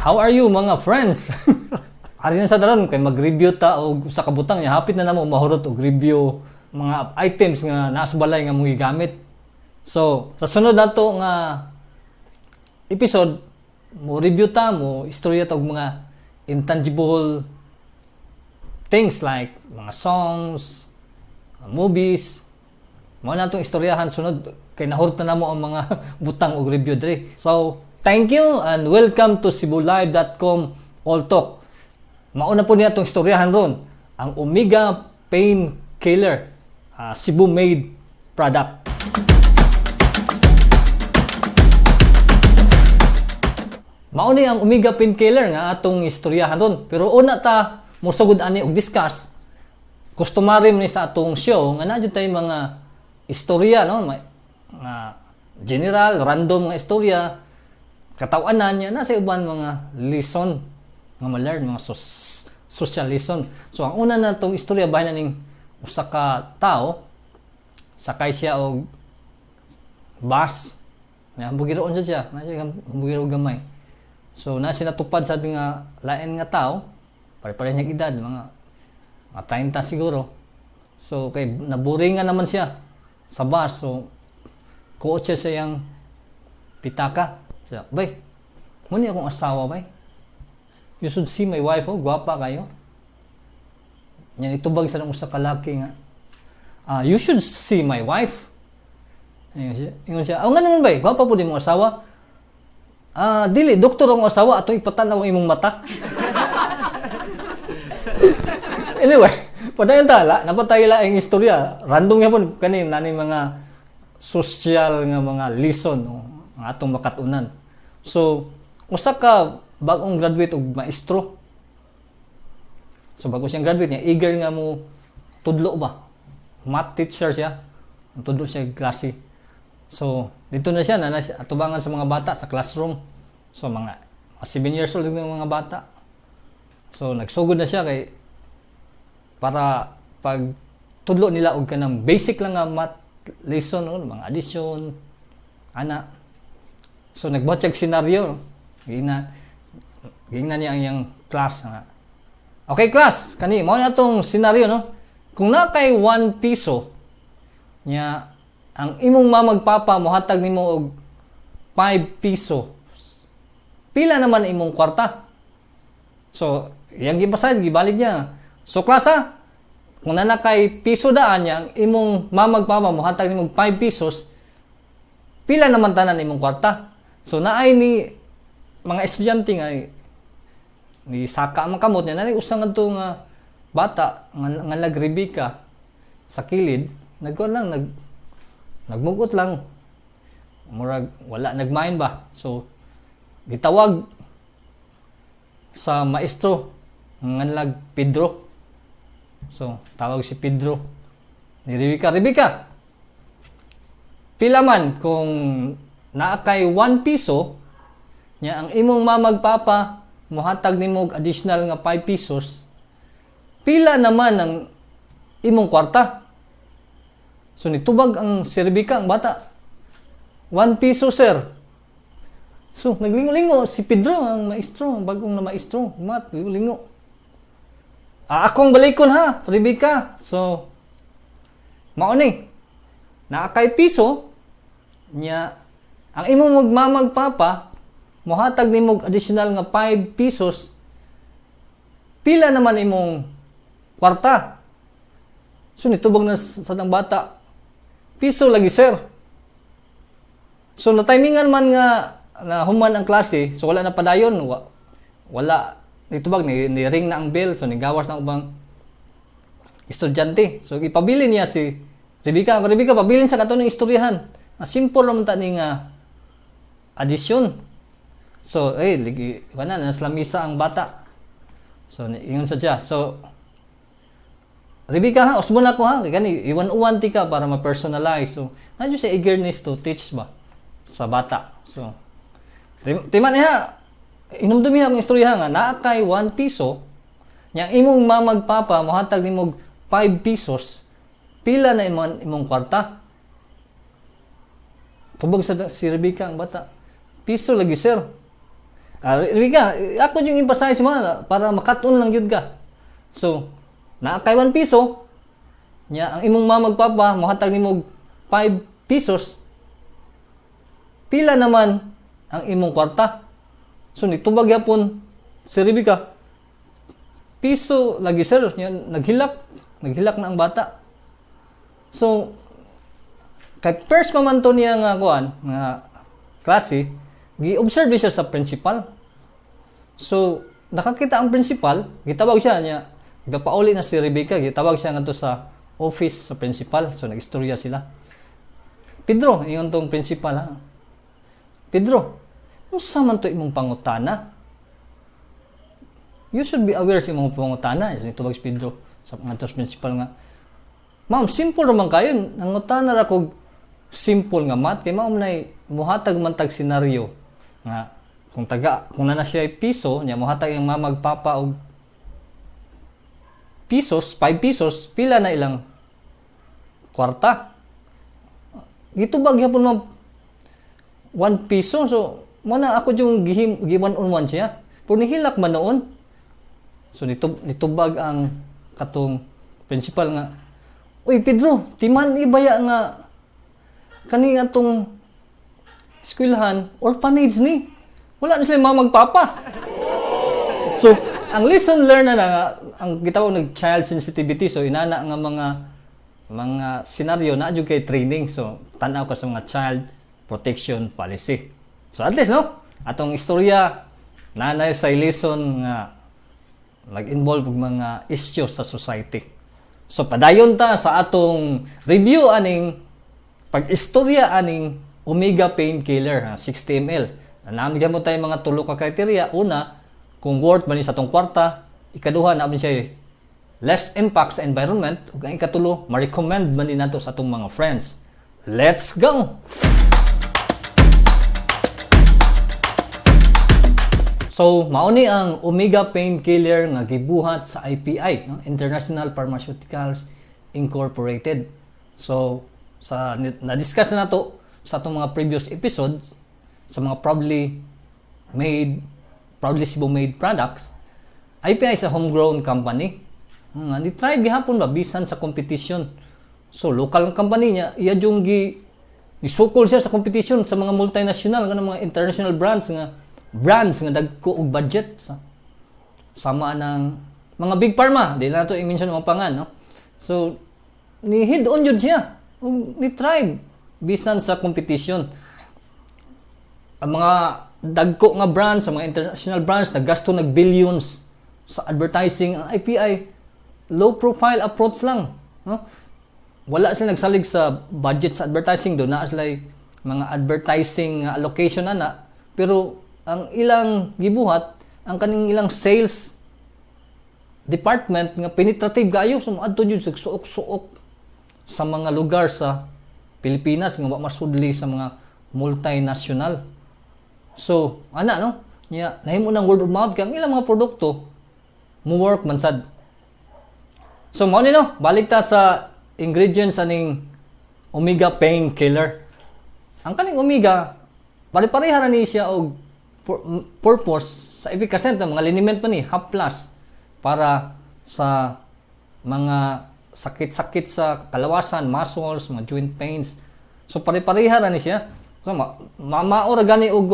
How are you mga friends? Ari na sa daron kay mag-review ta og sa kabutang niya hapit na namo mahurot og review mga items nga naa sa balay nga mong gigamit. So, sa sunod nato nga episode mo review ta mo istorya ta og mga intangible things like mga songs, movies. Mo na tong istoryahan sunod kay nahurot na namo ang mga butang og review diri. So, thank you and welcome to cebulive.com All Talk. Mauna po niya itong istoryahan ron, ang Omega Painkiller, Cebu-made product. Mauna ang Omega Painkiller nga atong istoryahan ron. Pero una ta, musugod ani og discuss, customary ni sa atong show, nga na tayo mga istorya, no? Mga general, random nga istorya, katawanan niya, nasa uban mga lesson, nga ma-learn, mga social lesson. So, ang una na itong istorya, bahay na ning usa ka tao, sakay siya og bus, hambugiroon siya, hambugiroon gamay. So, nasa natupad sa ating lain nga tao, pare-pare niya edad, mga 30 siguro. So, kay naburingan naman siya sa bus. So, kuot siya sa yang pitaka. So, bay, muna akong asawa, bay. You should see my wife, oh, gwapa kayo. Yan, itubag sa nang usa ka laki nga. You should see my wife. Ingon siya, nga naman bay, gwapa po din mong asawa. Dili, doktor ang asawa, atong ipatanaw ang imong mata. Anyway, padayon tala, napatay laing istorya. Random nga po, kanin, nani mga social nga mga lesson, no, ang atong makatunan. So, usa ka bagong graduate og maestro. So bago siyang graduate niya, eager nga mo tudlo ba? Math teacher siya. Tudlo siya klase. So dito na siya atubangan sa mga bata sa classroom. So mga 7 years old yung mga bata. So nagsugod na siya kay para pag tudlo nila og kanang basic lang nga math lesson, no? Mga addition, ana. So nagbuhat siya scenario. Gingnan niya ang iyang class nga. Okay, class, kani mao na tong scenario, no? Kung na kay 1 piso nya ang imong mamagpapa mohatag nimo og 5 piso. Pila naman imong kwarta? So, yang gipasay gibalik niya. So, class, kung na kay piso daan niya ang imong mamagpapa mohatag nimo og 5 pesos, pila naman tanan imong kwarta? So, naay ni mga estudyante nga ni saka man kamot niya, nani usang nga nga bata nga nagrebika sa kilid, nagmugot lang, murag wala nagmain ba. So gitawag sa maestro nga Pedro. So tawag si Pedro ni Rebecca, pila man kung naa kay 1 piso nya ang imong mamagpapa mohatag nimo og additional nga 5 pesos, pila naman ang imong kwarta? So nitubag ang Rebecca, ang bata, 1 piso sir. So naglingo-lingo si Pedro, ang maestro, ang bagong na maestro, mat, lingo. Akong balikon ha, Rebecca. So mao ni naa kay piso nya ang imong magmamagpapa mohatag nimo og additional nga 5 pesos, pila naman imong kwarta? So nitubag na sa tang bata, piso lagi sir. So na-timingan man nga na human ang klase, so wala na padayon, wala nitubag ni ring na ang bell, so nigawas na ubang estudyante. So ipabili niya si Rebecca, pabilin sa kato ng istoryahan. Simple naman ta ni nga addition. So, ligi, nasa lamisa ang bata. So, ingon sa siya. So, Rebecca, usbo na ko ha. Gani, iwan-uwan ti ka para ma-personalize. So, nandiyo siya eagerness to teach ba sa bata. So, timan niya, inumdumi akong istorya nga, naa kay 1 piso, nya imong mamagpapa, mohatag nimog 5 pesos, pila na imong kwarta? Tubag sa si Rebecca ang bata, piso lagi sir. Rika, ako yung emphasize mo para makatun lang yun ka. So, kay 1 piso, nya ang imong magpapa, muhatag nimo 5 pesos, pila naman ang imong kwarta. So, nitubag yapon si Rebecca, piso lagi sir, naghilak na ang bata. So, kay first man to niya nga klase, gi-observe siya sa principal. So, nakakita ang principal, gitawag siya niya, ipapauli na si Rebecca, gitawag siya ngadto sa office sa principal. So, nag-istorya sila. Pedro, iyon tong principal ha. Pedro, unsa man to imong pangutana? You should be aware sa imong pangutana. Itubag si Pedro sa ngadto sa principal nga, ma'am, simple naman kayo. Nangutana ra kog simple nga math kay mao nay muhatag man tag senaryo nga kung nana siya piso nya muhatag ang magpapa og pesos, 5 pesos, pila na ilang kwarta. Gitubag gyapon ma'am 1 piso. So mo na ako yung giwan on one siya. Pero nihilak man noon. So nitubag ang katong principal nga, uy Pedro, timan ibaya nga kani atong eskwelahan orphanage ni. Wala na sila magpapa. So, ang lesson learned na ang gitawag ng child sensitivity. So, inana nga mga senaryo na adyo kay training. So, tanaw ka sa mga child protection policy. So, at least, no? Atong istorya, nanay sa lesson nga nag-involve mga issues sa society. So, padayon ta sa atong review aning pag-istorya aning omega painkiller, 60 ml. Namin mo tayo mga tulo ka kriteria. Una, kung worth man sa atong kwarta. Ikaduha, namin siya less impact sa environment. Ug ang ikatulo, ma-recommend man din nato sa atong mga friends. Let's go! So, mauni ang omega painkiller nga gibuhat sa IPI, no? International Pharmaceuticals Incorporated. So, na-discuss na nato sa atong mga previous episodes sa mga proudly Cebu made products. IPI is a homegrown company. Ni-try gihapon ba bisan sa competition. So, local company niya, iya yung ni-sukol siya sa competition sa mga multinational, mga international brands nga dagko og budget sama ng mga big pharma. Di na to i-mention mga pangan, no? So, ni-head on yun siya. Ni-try bisan sa competition. Ang mga dagko nga brands, sa mga international brands, naggasto billions sa advertising. Ang IPI, low profile approach lang, no? Wala sila nagsalig sa budget sa advertising do na sila mga advertising allocation ana, pero ang ilang gibuhat, ang kaning ilang sales department nga penetrative gayo, sumadto jud sa suok-suok sa mga lugar sa Pilipinas nga wa masudli sa mga multinational. So, ana no? Nya nahimo nang word of mouth kang ilang mga produkto mo work man sad. So mao ni no, balik ta sa ingredients aning omega painkiller. Ang kaning omega pare-pareha ra ni siya og purpose sa efficacy ng mga liniment pa ni half plus para sa mga sakit-sakit sa kalawasan, muscles, mga joint pains. So pare-pareha ra ni siya. So, mao ra gani og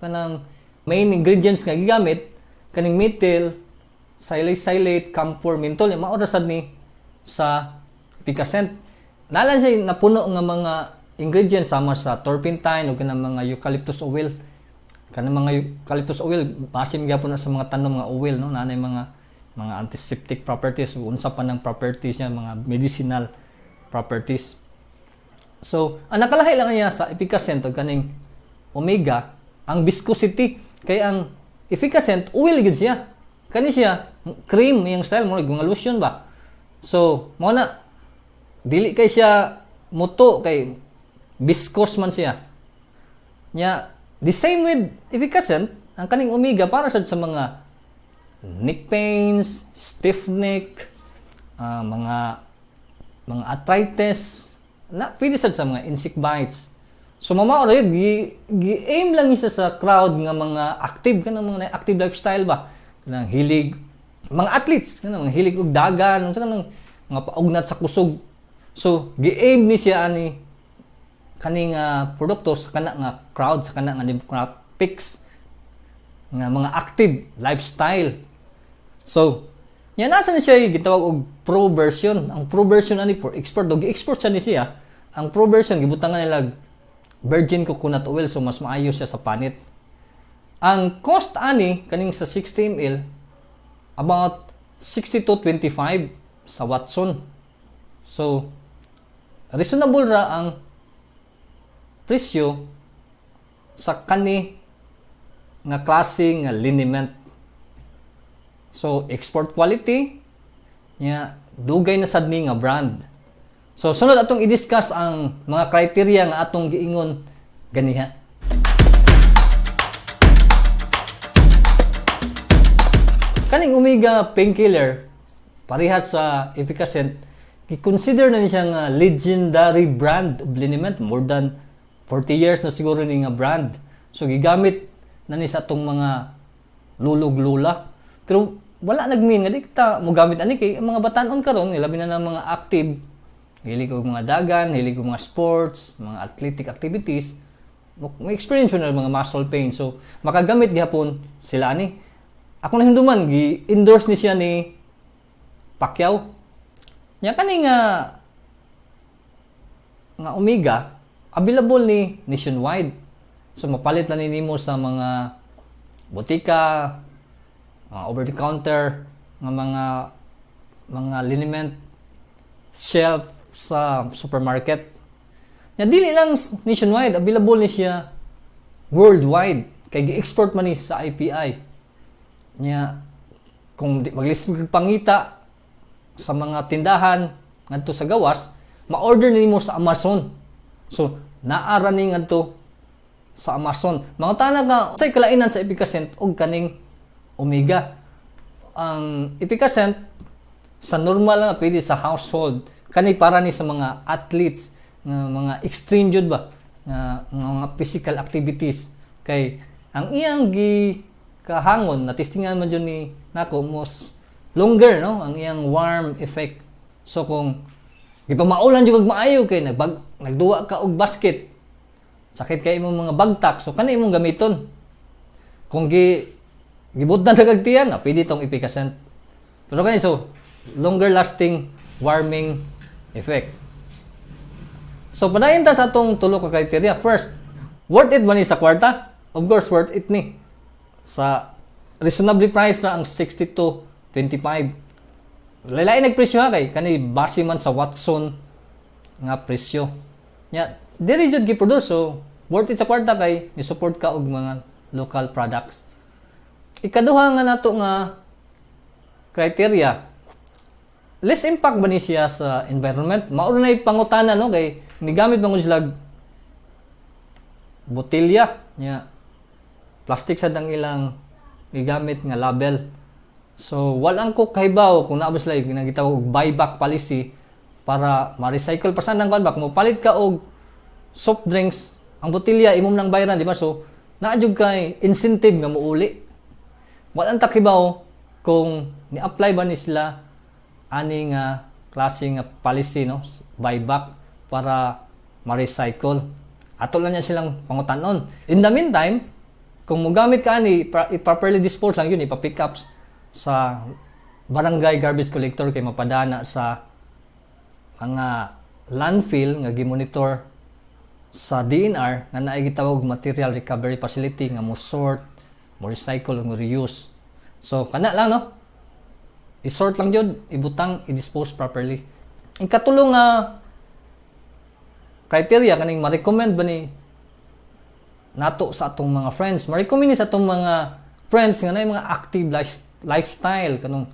kanang main ingredients nga gigamit kaning methyl salicylate camphor menthol, mao ra sad ni sa efficacent. Nalan siya napuno nga mga ingredients sama sa turpentine o kanang mga eucalyptus oil. Kanang mga eucalyptus oil basim gyapon na sa mga tanom nga oil, no? Nanay mga antiseptic properties, unsa pa ng properties niya, mga medicinal properties. So, ang nakalahi lang niya sa efficacent o kaning omega, ang viscosity. Kaya ang efficacent, oil yun siya. Kani siya, cream, yung style mo, yung lotion ba? So, mo na, dili kay siya muto, kay viscous man siya. Nya, the same with efficacent, ang kaning omega, para sa mga neck pains, stiff neck, mga arthritis, na pwede sad sa mga insect bites, So mamao ra yun, gi-aim lang isa sa crowd nga mga active kanang mga active lifestyle ba. Kanang hilig mga athletes, kanang mga hilig og dagan, unsa kanang mga paugnat sa kusog. So gi-aim ni siya ani kaning produkto sa kana nga crowd, sa kana nga demographics nga mga active lifestyle. So nya nasa ni siya gitawag og pro version. Ang pro version ani for export og gi-export sa ni siya. Ang pro version gibutangan nila virgin coconut oil, so mas maayo siya sa panit. Ang cost ani kaning sa 60 ml about 60 to 25 sa Watson. So reasonable ra ang presyo sa kani nga klase nga liniment. So export quality nya dugay na sad ni nga brand. So, sunod atong i-discuss ang mga criteria nga atong giingon ganiha. Kaning Omega painkiller, parehas sa Efficacent, i-consider na niya nga legendary brand of liniment. More than 40 years na siguro ni nga brand. So, gigamit na ni sa atong mga lulog-lula. Pero, wala nagmean nga di kita mo gamit ani kay mga batanon karon, labi na ng mga active. Hilig ko mga dagan, hilig ko mga sports, mga athletic activities, may experience na mga muscle pain. So, makagamit gihapon sila ani. Ako na hinduman, gi-endorse ni siya ni Pacquiao. Nya kani nga Omega, available ni nationwide. So, mapalit lang nimo sa mga botika, over the counter, mga liniment shelf sa supermarket. Nya dili lang nationwide, available ni siya worldwide kay gi-export man ni sa IPI. Nya kung maglist pangita sa mga tindahan ngadto sa gawas, ma-order nimo sa Amazon. So naara ni ngadto sa Amazon. Mga tanang nga say kalainan sa Efficacent og kaning Omega. Ang Efficacent sa normal nga pwede sa household, kani para ni sa mga athletes nga mga extreme jud ba nga mga physical activities. Kay ang iyang kahangon na testingan man jud ni nako most longer, no, ang iyang warm effect. So kung gipamaulan jud kag maayo kay nagduwa ka og basket, sakit kay imong mga bagtak, so kani imong gamiton. Kung gibutdan na kag tiyan, pwede tong Efficacent. Pero kani so longer lasting warming effect. So padayon ta sa atong tulo ka criteria. First, worth it ba ni sa kwarta? Of course worth it ni. Sa reasonably priced na ang 60 to 25. Lain nagpresyo ha kay kani base man sa Watson nga presyo. Nya diri jud gi-produce, so worth it sa kwarta kay ni support ka og mga local products. Ikaduha nga nato nga criteria, less impact ba ni siya sa environment? Mauro na pangutana, no, kay migamit man sila botelya nya plastic sad ang ilang gigamit nga label. So walang ko kahibaw kung naabot sila ginagitawag og buyback policy para ma-recycle pa sa nang kan ba kung palit ka og soft drinks, ang botelya imong nang bayaran, di ba? So naa jud kay incentive nga muuli. Walang takibaw kung ni-apply ba ni sila ani nga klase nga policy, no, buyback para ma-recycle. Ato lang niya silang pangutanon. In the meantime, kung mogamit ka ani properly dispose lang yun, ipa-pick ups sa barangay garbage collector kay mapadana sa mga landfill nga gimonitor sa DNR nga naay gitawag material recovery facility nga mo sort, mo recycle, mo reuse. So kana lang, no, i-sort lang jud, ibutang, i-dispose properly. Ang katulong nga criteria kaning ma-recommend ba ni nato sa atong mga friends, ma-recommend sa atong mga friends nga na mga active lifestyle, kanong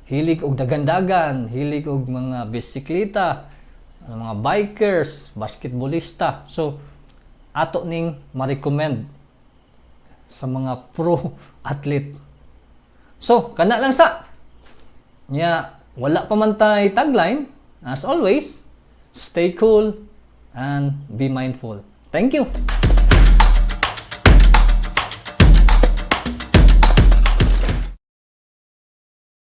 hilig og dagandagan, hilig og mga bisikleta, mga bikers, basketballista. So ato ning ma-recommend sa mga pro athlete. So kana lang sa nya, wala pa man tay tagline. As always, stay cool and be mindful. Thank you.